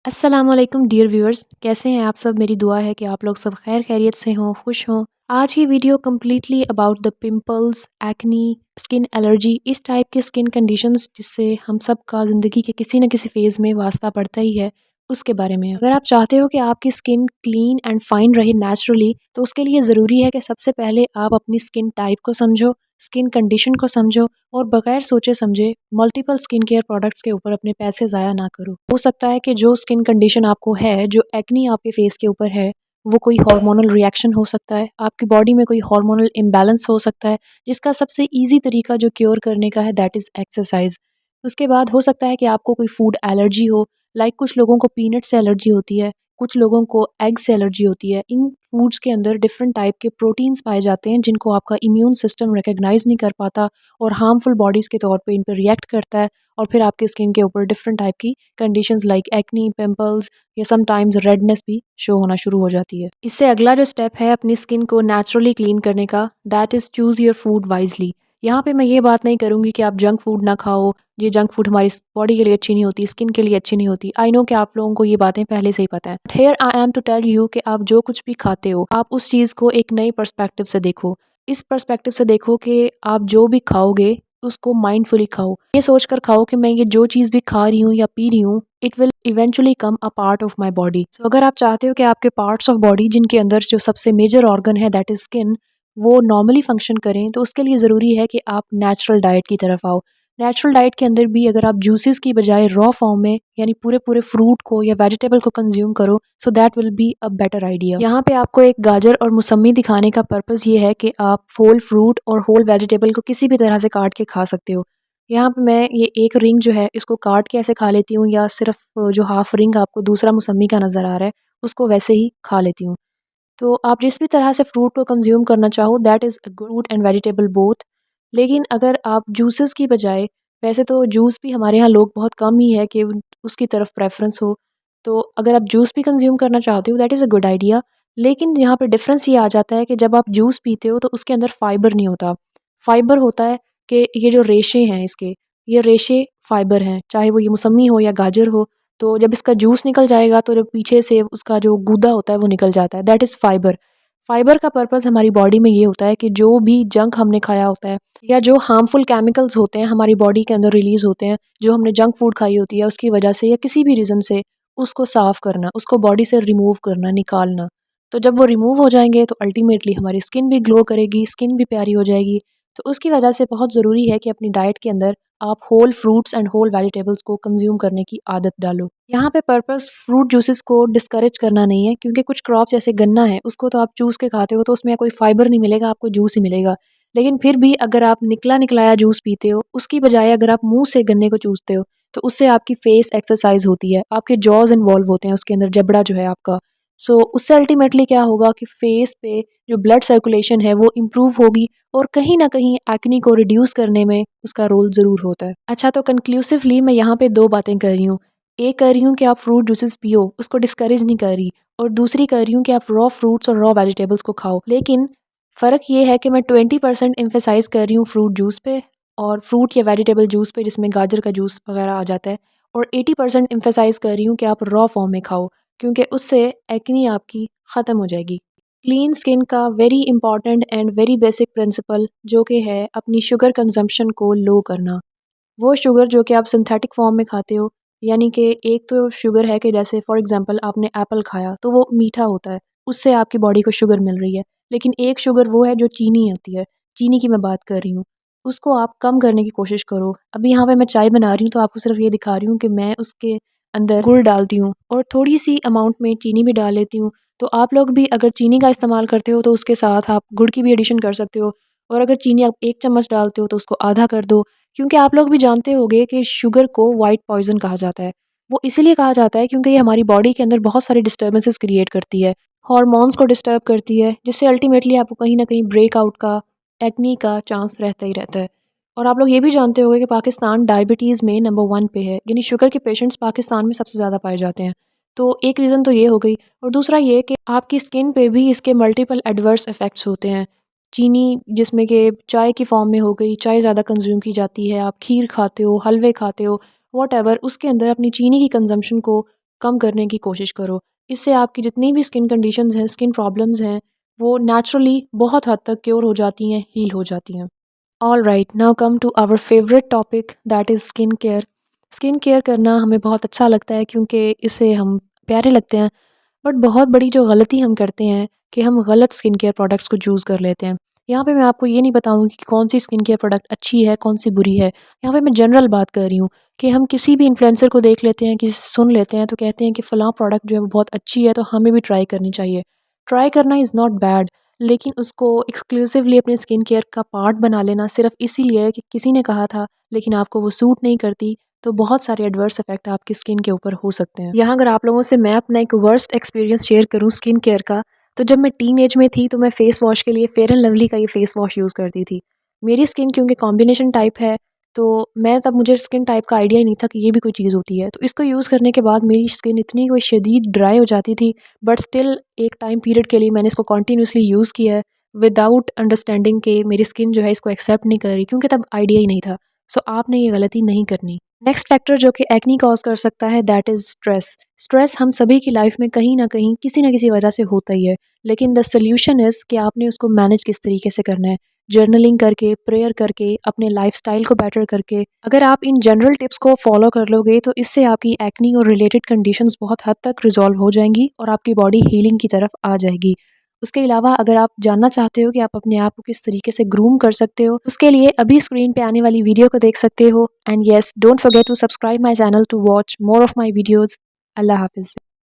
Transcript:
अस्सलामुअलैकुम dear viewers, कैसे हैं आप सब। मेरी दुआ है कि आप लोग सब खैर खैरियत से हों, खुश हों। आज की video completely about the pimples, acne, skin allergy, इस टाइप के स्किन कंडीशंस जिससे हम सब का ज़िंदगी के किसी न किसी फेज़ में वास्ता पड़ता ही है, उसके बारे में। अगर आप चाहते हो कि आपकी स्किन क्लीन एंड फाइन रहे नेचुरली, तो उसके लिए ज़रूरी है कि सबसे पहले आप अपनी स्किन टाइप को समझो, स्किन कंडीशन को समझो और बगैर सोचे समझे मल्टीपल स्किन केयर प्रोडक्ट्स के ऊपर अपने पैसे ज़ाया ना करो। हो सकता है कि जो स्किन कंडीशन आपको है, जो एक्नी आपके फेस के ऊपर है, वो कोई हार्मोनल रिएक्शन हो सकता है, आपकी बॉडी में कोई हार्मोनल इम्बैलेंस हो सकता है, जिसका सबसे ईज़ी तरीका जो क्योर करने का है दैट इज़ एक्सरसाइज। उसके बाद हो सकता है कि आपको कोई फूड एलर्जी हो, लाइक कुछ लोगों को पीनट से एलर्जी होती है, कुछ लोगों को एग से एलर्जी होती है। इन फूड्स के अंदर डिफरेंट टाइप के प्रोटीन्स पाए जाते हैं जिनको आपका इम्यून सिस्टम रिकॉग्नाइज नहीं कर पाता और हार्मफुल बॉडीज़ के तौर पे इन पर रिएक्ट करता है और फिर आपकी स्किन के ऊपर डिफरेंट टाइप की कंडीशंस लाइक एक्नी, पिंपल्स या समटाइम्स रेडनेस भी शो होना शुरू हो जाती है। इससे अगला जो स्टेप है अपनी स्किन को नेचुरली क्लीन करने का, that is choose your food wisely. यहाँ पे मैं ये बात नहीं करूँगी कि आप जंक फूड ना खाओ, ये जंक फूड हमारी बॉडी के लिए अच्छी नहीं होती, स्किन के लिए अच्छी नहीं होती। आई नो कि आप लोगों को ये बातें पहले से ही पता है। Here I am to tell you कि आप जो कुछ भी खाते हो, आप उस चीज़ को एक नए पर्सपेक्टिव से देखो। इस पर्सपेक्टिव से देखो कि आप जो भी खाओगे, उसको माइंडफुली खाओ। ये सोचकर खाओ कि मैं ये जो चीज़ भी खा रही हूँ या पी रही हूँ, it will eventually come a part of my body. So अगर आप चाहते हो कि आपके पार्ट्स ऑफ बॉडी जिनके अंदर जो सबसे मेजर ऑर्गन है दैट इज़ स्किन, वो नॉर्मली फंक्शन करें, तो उसके लिए ज़रूरी है कि आप नेचुरल डाइट की तरफ आओ। नेचुरल डाइट के अंदर भी अगर आप जूसेस की बजाय रॉ फॉर्म में यानी पूरे पूरे फ्रूट को या वेजिटेबल को कंज्यूम करो, so that will be a better idea. यहाँ पे आपको एक गाजर और मौसम्मी दिखाने का पर्पज़ ये है कि आप होल फ्रूट और होल वेजिटेबल को किसी भी तरह से काट के खा सकते हो। यहाँ पे मैं ये एक रिंग जो है इसको काट के ऐसे खा लेती हूँ या सिर्फ जो हाफ रिंग आपको दूसरा मौसम्मी का नज़र आ रहा है उसको वैसे ही खा लेती हूँ। तो आप जिस भी तरह से फ्रूट को कंज्यूम करना चाहो that is fruit and vegetable both. लेकिन अगर आप जूसेस की बजाय, वैसे तो जूस भी हमारे यहाँ लोग बहुत कम ही है कि उसकी तरफ प्रेफरेंस हो, तो अगर आप जूस भी कंज्यूम करना चाहते हो that is a good idea. लेकिन यहाँ पे डिफरेंस ये आ जाता है कि जब आप जूस पीते हो तो उसके अंदर फाइबर नहीं होता। फाइबर होता है कि ये जो रेशे हैं इसके, ये रेशे फाइबर हैं, चाहे वो ये मौसम्मी हो या गाजर हो। तो जब इसका जूस निकल जाएगा तो जब पीछे से उसका जो गूदा होता है वो निकल जाता है, दैट इज़ फाइबर। फाइबर का पर्पस हमारी बॉडी में ये होता है कि जो भी जंक हमने खाया होता है या जो हार्मफुल केमिकल्स होते हैं हमारी बॉडी के अंदर रिलीज होते हैं, जो हमने जंक फूड खाई होती है उसकी वजह से या किसी भी रीज़न से, उसको साफ करना, उसको बॉडी से रिमूव करना, निकालना। तो जब वो रिमूव हो जाएंगे तो अल्टीमेटली हमारी स्किन भी ग्लो करेगी, स्किन भी प्यारी हो जाएगी। तो उसकी वजह से बहुत ज़रूरी है कि अपनी डाइट के अंदर आप whole fruits and whole vegetables को कंज्यूम करने की आदत डालो। यहाँ पे पर्पस फ्रूट जूसेस को डिस्करेज करना नहीं है, क्योंकि कुछ क्रॉप जैसे गन्ना है उसको तो आप चूस के खाते हो तो उसमें कोई फाइबर नहीं मिलेगा, आपको जूस ही मिलेगा। लेकिन फिर भी अगर आप निकला निकलाया जूस पीते हो उसकी बजाय अगर आप मुंह से गन्ने को चूसते हो तो उससे आपकी फेस एक्सरसाइज होती है, आपके जॉज इन्वॉल्व होते हैं उसके अंदर, जबड़ा जो है आपका। सो उससे अल्टीमेटली क्या होगा कि फेस पे जो ब्लड सर्कुलेशन है वो इम्प्रूव होगी और कहीं ना कहीं एक्ने को रिड्यूस करने में उसका रोल ज़रूर होता है। अच्छा, तो कंक्लूसिवली मैं यहाँ पे दो बातें कर रही हूँ। एक कर रही हूँ कि आप फ्रूट जूसेस पियो, उसको डिस्करेज नहीं कर रही, और दूसरी कर रही हूँ कि आप रॉ फ्रूट्स और रॉ वेजिटेबल्स को खाओ। लेकिन फ़र्क ये है कि मैं 20% एम्फेसाइज़ कर रही हूँ फ्रूट जूस पे और फ्रूट या वेजिटेबल जूस पे जिसमें गाजर का जूस वगैरह आ जाता है, और 80% एम्फेसाइज़ कर रही हूँ कि आप रॉ फॉर्म में खाओ, क्योंकि उससे एक्नी आपकी ख़त्म हो जाएगी। क्लीन स्किन का very important and very basic principle जो कि है अपनी शुगर कंजम्पशन को लो करना। वो शुगर जो कि आप सिंथेटिक फॉर्म में खाते हो, यानी कि एक तो शुगर है कि जैसे फॉर एग्जांपल आपने एप्पल खाया तो वो मीठा होता है, उससे आपकी बॉडी को शुगर मिल रही है। लेकिन एक शुगर वो है जो चीनी होती है, चीनी की मैं बात कर रही हूँ, उसको आप कम करने की कोशिश करो। अभी यहाँ पे मैं चाय बना रही हूँ तो आपको सिर्फ ये दिखा रही हूँ कि मैं उसके अंदर गुड़ डालती हूँ और थोड़ी सी अमाउंट में चीनी भी डाल लेती हूँ। तो आप लोग भी अगर चीनी का इस्तेमाल करते हो तो उसके साथ आप गुड़ की भी एडिशन कर सकते हो, और अगर चीनी आप 1 चम्मच डालते हो तो उसको आधा कर दो। क्योंकि आप लोग भी जानते होंगे कि शुगर को वाइट पॉइज़न कहा जाता है। वो इसीलिए कहा जाता है क्योंकि ये हमारी बॉडी के अंदर बहुत सारी डिस्टर्बेंसेस क्रिएट करती है, हॉर्मोन्स को डिस्टर्ब करती है, जिससे अल्टीमेटली आपको कहीं न कहीं ब्रेकआउट का, एक्ने का चांस रहता ही रहता है। और आप लोग ये भी जानते होंगे कि पाकिस्तान डायबिटीज़ में नंबर 1 पे है, यानी शुगर के पेशेंट्स पाकिस्तान में सबसे ज़्यादा पाए जाते हैं। तो एक रीज़न तो ये हो गई, और दूसरा ये कि आपकी स्किन पे भी इसके मल्टीपल एडवर्स इफ़ेक्ट्स होते हैं। चीनी जिसमें कि चाय की फ़ॉर्म में हो गई, चाय ज़्यादा कंज़्यूम की जाती है, आप खीर खाते हो, हलवे खाते हो, व्हाटएवर, उसके अंदर अपनी चीनी की कंज़म्पशन को कम करने की कोशिश करो। इससे आपकी जितनी भी स्किन कंडीशंस हैं, स्किन प्रॉब्लम्स हैं, वो नेचुरली बहुत हद तक क्योर हो जाती हैं, हील हो जाती हैं। All right, now come to our favourite topic, that is skin care. Skin care करना हमें बहुत अच्छा लगता है क्योंकि इससे हम प्यारे लगते हैं। बट बहुत बड़ी जो गलती हम करते हैं कि हम गलत स्किन केयर प्रोडक्ट्स को चूज़ कर लेते हैं। यहाँ पे मैं आपको ये नहीं बताऊँगी कि कौन सी स्किन केयर प्रोडक्ट अच्छी है, कौन सी बुरी है। यहाँ पे मैं जनरल बात कर रही हूँ कि हम किसी भी इन्फ्लुएंसर को देख लेते हैं, किसी से सुन लेते हैं तो कहते हैं कि फ़लाँ प्रोडक्ट जो है वो बहुत अच्छी है तो हमें भी ट्राई करनी चाहिए। ट्राई करना इज़ नॉट बैड, लेकिन उसको एक्सक्लूसिवली अपने स्किन केयर का पार्ट बना लेना सिर्फ़ इसीलिए कि किसी ने कहा था, लेकिन आपको वो सूट नहीं करती, तो बहुत सारे एडवर्स इफ़ेक्ट आपकी स्किन के ऊपर हो सकते हैं। यहाँ अगर आप लोगों से मैं अपना एक वर्स्ट एक्सपीरियंस शेयर करूँ स्किन केयर का, तो जब मैं टीनेज में थी तो मैं फ़ेस वॉश के लिए फेयर एंड लवली का ये फ़ेस वॉश यूज़ करती थी। मेरी स्किन क्योंकि कॉम्बिनेशन टाइप है, तो मैं तब मुझे स्किन टाइप का आइडिया ही नहीं था कि ये भी कोई चीज़ होती है। तो इसको यूज़ करने के बाद मेरी स्किन इतनी कोई शदीद ड्राई हो जाती थी, बट स्टिल एक टाइम पीरियड के लिए मैंने इसको कंटिन्यूअसली यूज़ किया है विदाउट अंडरस्टैंडिंग कि मेरी स्किन जो है इसको एक्सेप्ट नहीं कर रही, क्योंकि तब आइडिया ही नहीं था। सो आपने ये गलती नहीं करनी। नेक्स्ट फैक्टर जो कि एक्नी कॉज कर सकता है, दैट इज़ स्ट्रेस। स्ट्रेस हम सभी की लाइफ में कहीं ना कहीं किसी ना किसी वजह से होता ही है, लेकिन द सोल्यूशन इज़ कि आपने उसको मैनेज किस तरीके से करना है। जर्नलिंग करके, प्रेयर करके, अपने लाइफस्टाइल को बेटर करके। अगर आप इन जनरल टिप्स को फॉलो कर लोगे तो इससे आपकी एक्नी और रिलेटेड कंडीशंस बहुत हद तक रिजॉल्व हो जाएंगी और आपकी बॉडी हीलिंग की तरफ आ जाएगी। उसके अलावा अगर आप जानना चाहते हो कि आप अपने आप को किस तरीके से ग्रूम कर सकते हो, उसके लिए अभी स्क्रीन पे आने वाली वीडियो को देख सकते हो। And yes, don't forget to subscribe my channel to watch more of my videos. अल्लाह हाफिज़।